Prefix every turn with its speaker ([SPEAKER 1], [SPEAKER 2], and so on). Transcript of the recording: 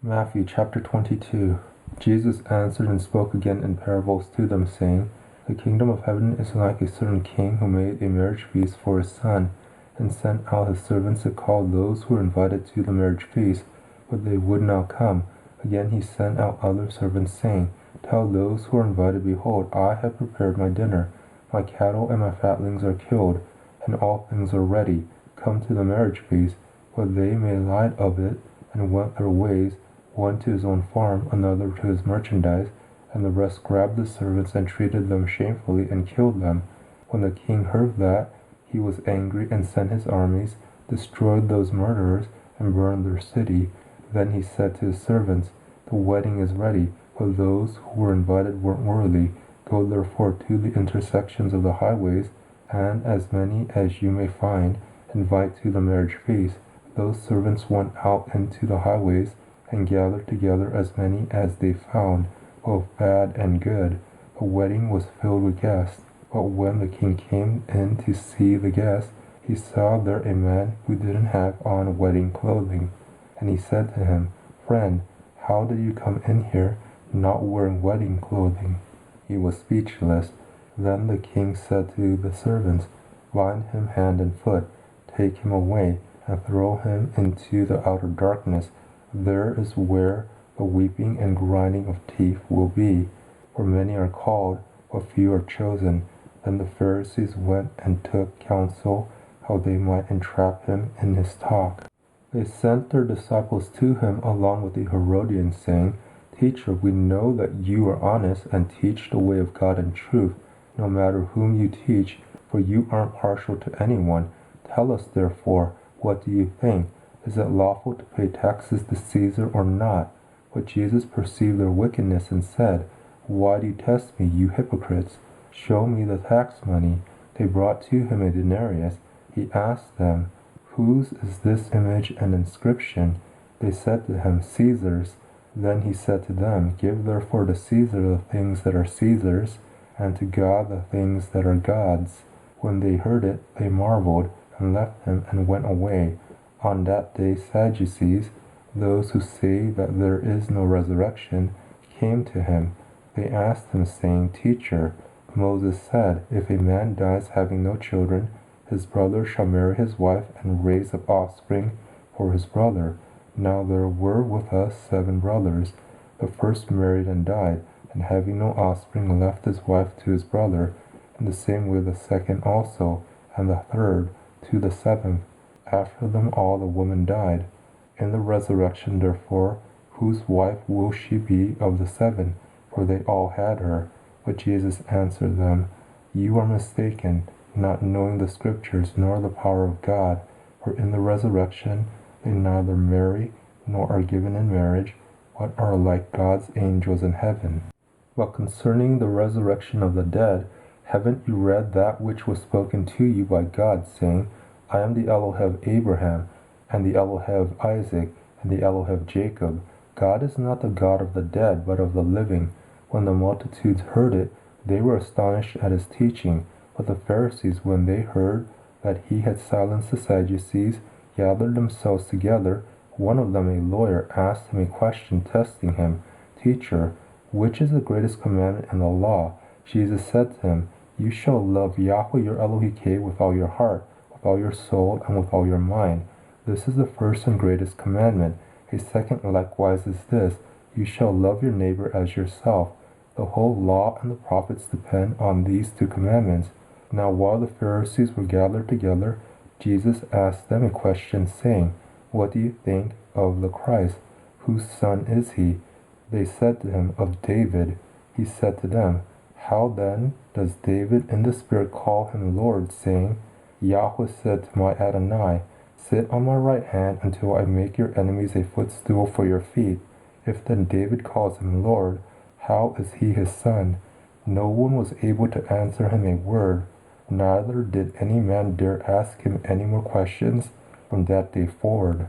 [SPEAKER 1] Matthew chapter 22. Jesus answered and spoke again in parables to them, saying, The kingdom of heaven is like a certain king who made a marriage feast for his son, and sent out his servants to call those who were invited to the marriage feast, but they would not come. Again he sent out other servants, saying, Tell those who are invited, Behold, I have prepared my dinner. My cattle and my fatlings are killed, and all things are ready. Come to the marriage feast. But they made light of it, and went their ways, one to his own farm, another to his merchandise, and the rest grabbed the servants and treated them shamefully and killed them. When the king heard that, he was angry and sent his armies, destroyed those murderers, and burned their city. Then he said to his servants, The wedding is ready, but those who were invited weren't worthy. Go therefore to the intersections of the highways, and as many as you may find, invite to the marriage feast. Those servants went out into the highways, and gathered together as many as they found, both bad and good. The wedding was filled with guests. But when the king came in to see the guests, he saw there a man who didn't have on wedding clothing. And he said to him, Friend, how did you come in here not wearing wedding clothing? He was speechless. Then the king said to the servants, Bind him hand and foot, take him away, and throw him into the outer darkness. There is where the weeping and grinding of teeth will be, for many are called, but few are chosen. Then the Pharisees went and took counsel how they might entrap him in his talk. They sent their disciples to him along with the Herodians, saying, Teacher, we know that you are honest and teach the way of God in truth, no matter whom you teach, for you aren't partial to anyone. Tell us, therefore, what do you think? Is it lawful to pay taxes to Caesar or not? But Jesus perceived their wickedness and said, Why do you test me, you hypocrites? Show me the tax money. They brought to him a denarius. He asked them, Whose is this image and inscription? They said to him, Caesar's. Then he said to them, Give therefore to Caesar the things that are Caesar's, and to God the things that are God's. When they heard it, they marveled, and left him and went away. On that day Sadducees, those who say that there is no resurrection, came to him. They asked him, saying, Teacher, Moses said, If a man dies having no children, his brother shall marry his wife and raise up offspring for his brother. Now there were with us 7 brothers. The first married and died, and having no offspring left his wife to his brother. In the same way the second also, and the third, to the 7th. After them all the woman died. In the resurrection, therefore, whose wife will she be of the 7? For they all had her. But Jesus answered them, You are mistaken, not knowing the Scriptures nor the power of God. For in the resurrection they neither marry nor are given in marriage, but are like God's angels in heaven. But concerning the resurrection of the dead, haven't you read that which was spoken to you by God, saying, I am the Elohim of Abraham, and the Elohim of Isaac, and the Elohim of Jacob. God is not the God of the dead, but of the living. When the multitudes heard it, they were astonished at his teaching. But the Pharisees, when they heard that he had silenced the Sadducees, gathered themselves together. One of them, a lawyer, asked him a question, testing him, Teacher, which is the greatest commandment in the law? Jesus said to him, You shall love Yahweh your Elohim with all your heart, with all your soul, and with all your mind. This is the first and greatest commandment. A second likewise is this, You shall love your neighbor as yourself. The whole law and the prophets depend on these 2 commandments. Now while the Pharisees were gathered together, Jesus asked them a question, saying, What do you think of the Christ? Whose son is he? They said to him, Of David. He said to them, How then does David in the Spirit call him Lord, saying, Yahweh said to my Adonai, Sit on my right hand until I make your enemies a footstool for your feet. If then David calls him Lord, how is he his son? No one was able to answer him a word, neither did any man dare ask him any more questions from that day forward.